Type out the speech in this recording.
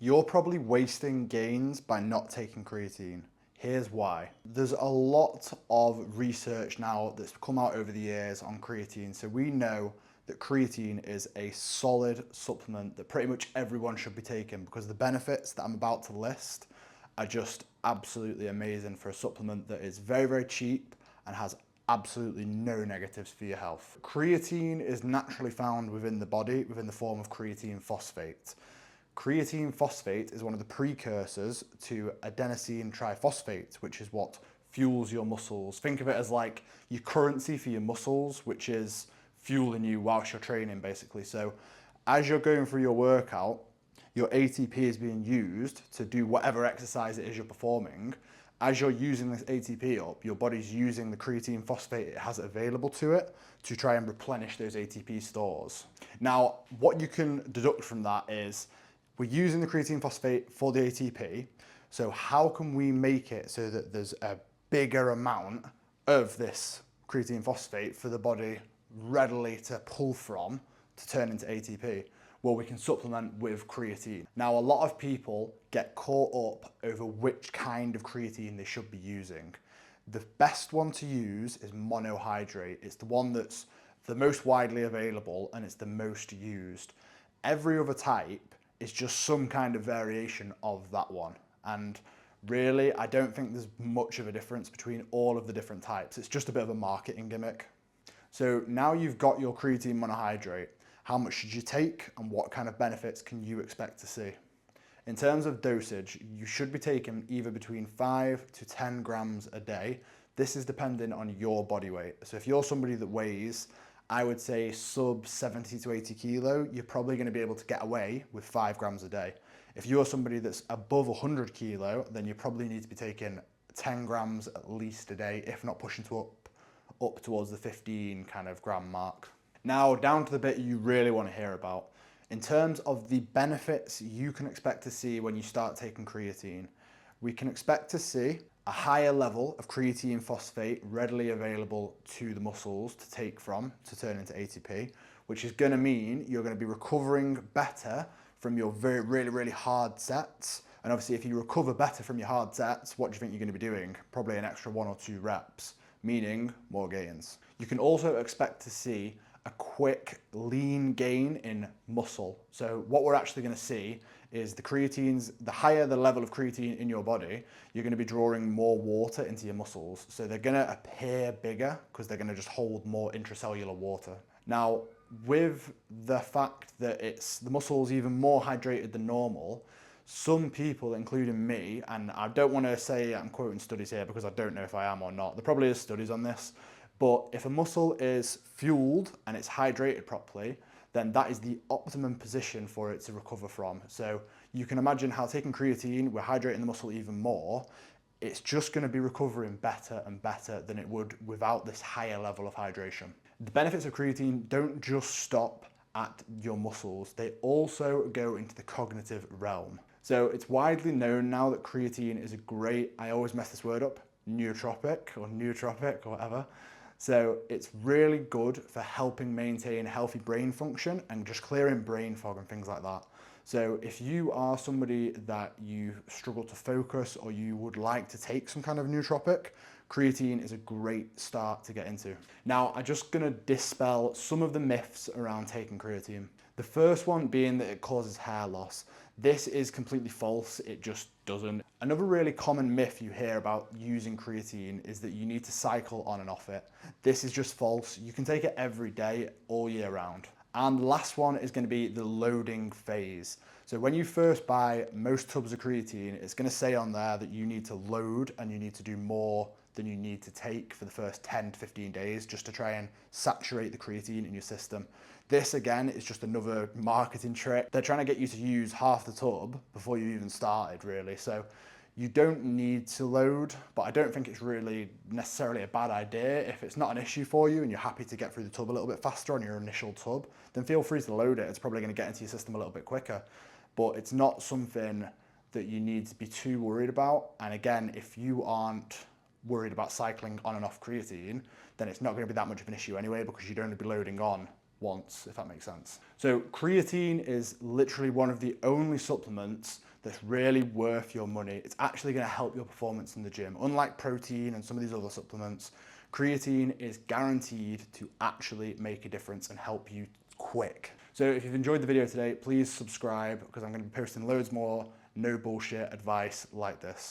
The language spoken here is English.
You're probably wasting gains by not taking creatine. Here's why. There's a lot of research now that's come out over the years on creatine. So we know that creatine is a solid supplement that pretty much everyone should be taking because the benefits that I'm about to list are just absolutely amazing for a supplement that is very, very cheap and has absolutely no negatives for your health. Creatine is naturally found within the body within the form of creatine phosphate. Creatine phosphate is one of the precursors to adenosine triphosphate, which is what fuels your muscles. Think of it as like your currency for your muscles, which is fueling you whilst you're training, basically. So as you're going through your workout, your ATP is being used to do whatever exercise it is you're performing. As you're using this ATP up, your body's using the creatine phosphate it has available to it to try and replenish those ATP stores. Now, what you can deduct from that is we're using the creatine phosphate for the ATP. So how can we make it so that there's a bigger amount of this creatine phosphate for the body readily to pull from to turn into ATP? Well, we can supplement with creatine. Now, a lot of people get caught up over which kind of creatine they should be using. The best one to use is monohydrate. It's the one that's the most widely available and it's the most used. Every other type is just some kind of variation of that one. And really, I don't think there's much of a difference between all of the different types. It's just a bit of a marketing gimmick. So now you've got your creatine monohydrate. How much should you take and what kind of benefits can you expect to see? In terms of dosage, you should be taking either between 5 to 10 grams a day. This is dependent on your body weight. So if you're somebody that weighs, I would say sub 70 to 80 kilo, you're probably going to be able to get away with 5 grams a day. If you're somebody that's above 100 kilo, then you probably need to be taking 10 grams at least a day, if not pushing to up towards the 15 kind of gram mark. Now, down to the bit you really want to hear about. In terms of the benefits you can expect to see when you start taking creatine, we can expect to see a higher level of creatine phosphate readily available to the muscles to take from to turn into ATP, which is going to mean you're going to be recovering better from your really hard sets. And obviously, if you recover better from your hard sets, what do you think you're going to be doing? Probably an extra 1 or 2 reps, meaning more gains. You can also expect to see a quick lean gain in muscle. So what we're actually going to see is the higher the level of creatine in your body, you're going to be drawing more water into your muscles. So they're going to appear bigger because they're going to just hold more intracellular water. Now, with the fact that the muscle's even more hydrated than normal, some people, including me, and I don't want to say I'm quoting studies here because I don't know if I am or not. There probably is studies on this. But if a muscle is fueled and it's hydrated properly, then that is the optimum position for it to recover from. So you can imagine how taking creatine, we're hydrating the muscle even more. It's just going to be recovering better and better than it would without this higher level of hydration. The benefits of creatine don't just stop at your muscles, they also go into the cognitive realm. So it's widely known now that creatine is a great, I always mess this word up, nootropic or whatever. So it's really good for helping maintain healthy brain function and just clearing brain fog and things like that. So if you are somebody that you struggle to focus or you would like to take some kind of nootropic, creatine is a great start to get into. Now, I'm just gonna dispel some of the myths around taking creatine. The first one being that it causes hair loss. This is completely false, it just doesn't. Another really common myth you hear about using creatine is that you need to cycle on and off it. This is just false. You can take it every day, all year round. And the last one is going to be the loading phase. So when you first buy most tubs of creatine, it's going to say on there that you need to load and you need to do more than you need to take for the first 10 to 15 days just to try and saturate the creatine in your system. This again is just another marketing trick. They're trying to get you to use half the tub before you even started, really. So you don't need to load, but I don't think it's really necessarily a bad idea. If it's not an issue for you and you're happy to get through the tub a little bit faster on your initial tub, then feel free to load it. It's probably going to get into your system a little bit quicker, but it's not something that you need to be too worried about. And again, if you aren't worried about cycling on and off creatine, then it's not going to be that much of an issue anyway, because you'd only be loading on once, if that makes sense. So creatine is literally one of the only supplements that's really worth your money. It's actually going to help your performance in the gym. Unlike protein and some of these other supplements, creatine is guaranteed to actually make a difference and help you quick. So if you've enjoyed the video today, please subscribe because I'm going to be posting loads more no bullshit advice like this.